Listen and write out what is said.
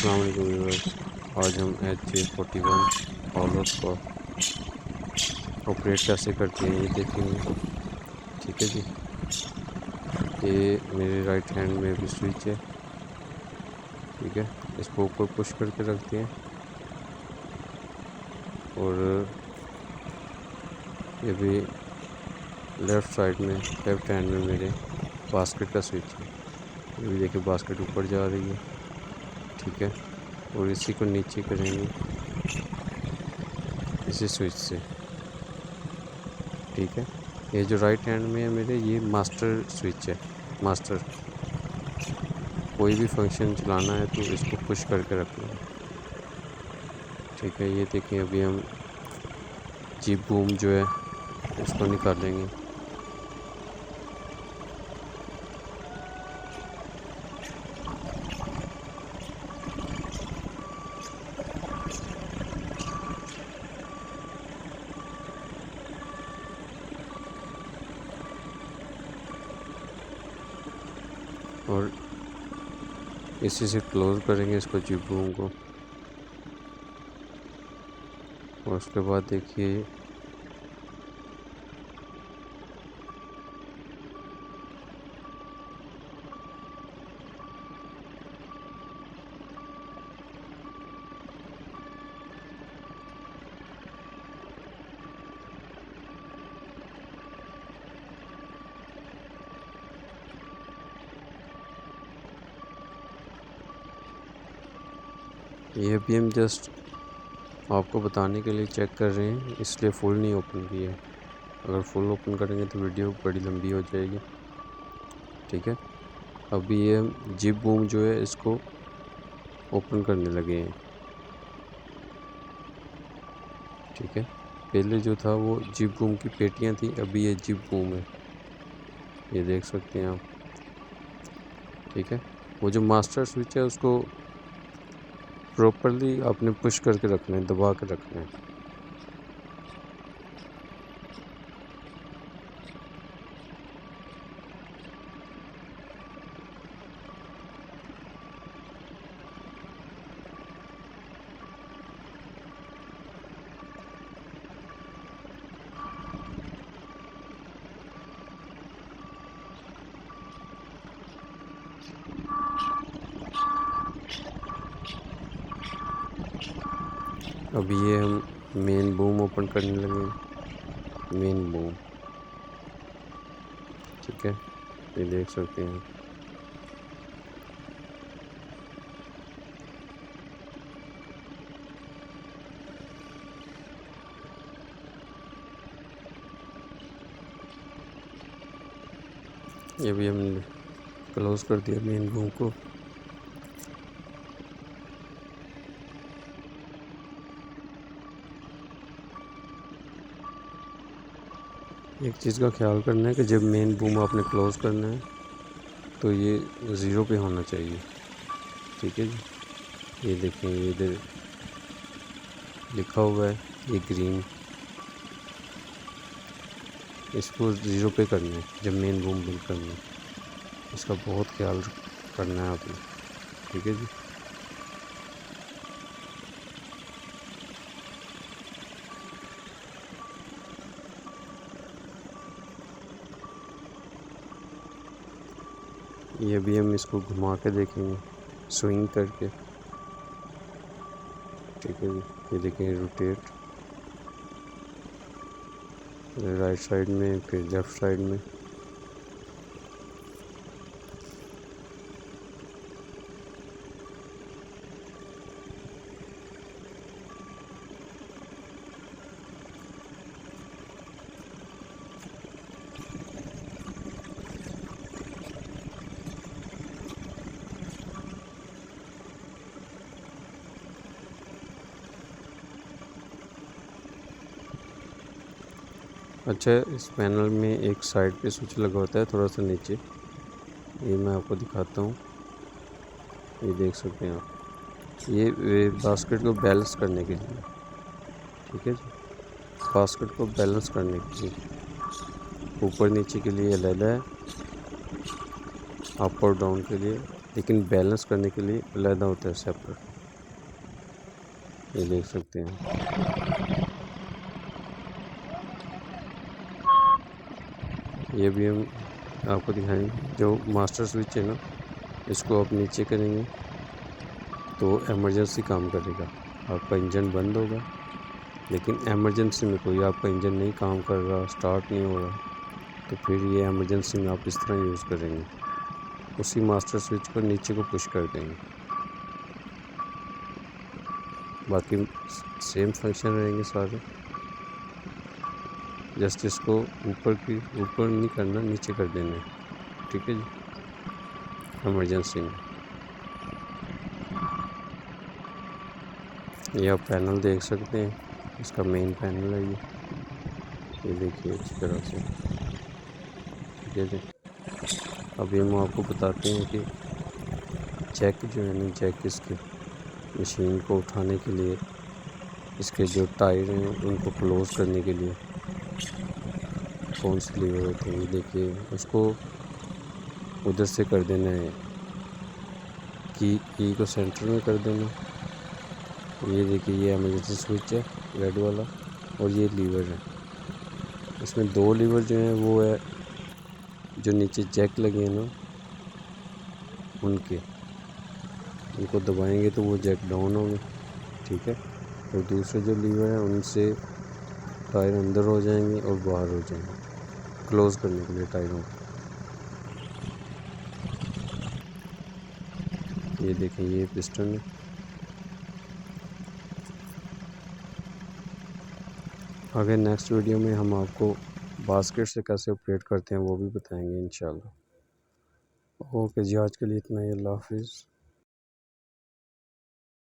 अस्सलाम वालेकुम व्यूअर्स। आज हम HJ41 हॉलोस को ऑपरेट कैसे करते हैं ये देखेंगे। ठीक है जी, ये मेरे राइट हैंड में भी स्विच है। ठीक है, इसको ऊपर पुश करके रखते हैं और ये भी लेफ़्ट साइड में, लेफ़्ट हैंड में मेरे बास्केट का स्विच है। ये भी देखिए बास्केट ऊपर जा रही है। ठीक है, और इसी को नीचे करेंगे इसी स्विच से। ठीक है, ये जो राइट हैंड में है मेरे, ये मास्टर स्विच है। मास्टर, कोई भी फंक्शन चलाना है तो इसको पुश करके रखना है। ठीक है, ये देखें अभी हम जीप बूम जो है उसको निकालेंगे। और इसी से क्लोज करेंगे इसको, जीप बूम को। और उसके बाद देखिए ये अभी हम जस्ट आपको बताने के लिए चेक कर रहे हैं, इसलिए फुल नहीं ओपन किया है। अगर फुल ओपन करेंगे तो वीडियो बड़ी लंबी हो जाएगी। ठीक है, अभी ये जीप बूम जो है इसको ओपन करने लगे हैं। ठीक है, पहले जो था वो जीप बूम की पेटियां थी, अभी ये जीप बूम है, ये देख सकते हैं आप। ठीक है, वो जो मास्टर स्विच है उसको प्रॉपरली आपने पुश करके रखना है, दबा के रखना है। अभी ये हम मेन बूम ओपन करने लगे, मेन बूम। ठीक है, ये देख सकते हैं। ये भी हमने क्लोज कर दिया मेन बूम को। एक चीज़ का ख्याल करना है कि जब मेन बूम आपने क्लोज करना है तो ये ज़ीरो पे होना चाहिए। ठीक है जी, ये देखें, ये इधर लिखा हुआ है, ये ग्रीन, इसको ज़ीरो पे करना है जब मेन बूम बंद करना है। इसका बहुत ख्याल करना है आपने। ठीक है जी, ये भी हम इसको घुमा के देखेंगे, स्विंग करके। ठीक है जी, ये देखें, रोटेट राइट साइड में, फिर लेफ़्ट साइड में। अच्छा, इस पैनल में एक साइड पे स्विच लगा होता है थोड़ा सा नीचे, ये मैं आपको दिखाता हूँ। ये देख सकते हैं आप, ये बास्केट को बैलेंस करने के लिए। ठीक है जी, बास्केट को बैलेंस करने के लिए ऊपर नीचे के लिए अलग है, अप और डाउन के लिए, लेकिन बैलेंस करने के लिए अलग होता है सेपरेट। ये देख सकते हैं। ये भी हम आपको दिखाएंगे। जो मास्टर स्विच है ना, इसको आप नीचे करेंगे तो इमरजेंसी काम करेगा। आपका इंजन बंद होगा, लेकिन इमरजेंसी में कोई आपका इंजन नहीं काम कर रहा, स्टार्ट नहीं हो रहा, तो फिर ये इमरजेंसी में आप इस तरह यूज़ करेंगे। उसी मास्टर स्विच को नीचे को पुश कर देंगे। बाकी सेम फंक्शन रहेंगे सारे। जस्ट इसको ऊपर नहीं करना, नीचे कर देना है। ठीक है जी, इमरजेंसी में। ये आप पैनल देख सकते हैं, इसका मेन पैनल है ये देखिए अच्छी तरह से। ठीक है जी। अभी हम आपको बताते हैं कि जैक जो है ना, जैक इसके मशीन को उठाने के लिए, इसके जो टायर हैं उनको क्लोज़ करने के लिए कौन से लीवर होते हैं। ये देखिए, उसको उधर से कर देना है, की को सेंटर में कर देना। ये देखिए, ये इमरजेंसी स्विच है रेड वाला, और ये लीवर है। इसमें 2 लीवर जो हैं वो है जो नीचे जैक लगे हैं ना, उनको दबाएंगे तो वो जैक डाउन होंगे। ठीक है। और दूसरे जो लीवर है उनसे टायर अंदर हो जाएंगे और बाहर हो जाएंगे, क्लोज़ करने के लिए टायरों को। ये देखें, ये पिस्टन है। आगे नेक्स्ट वीडियो में हम आपको बास्केट से कैसे ऑपरेट करते हैं वो भी बताएंगे इंशाल्लाह। ओके जी, आज के लिए इतना ही। अल्लाह हाफिज़।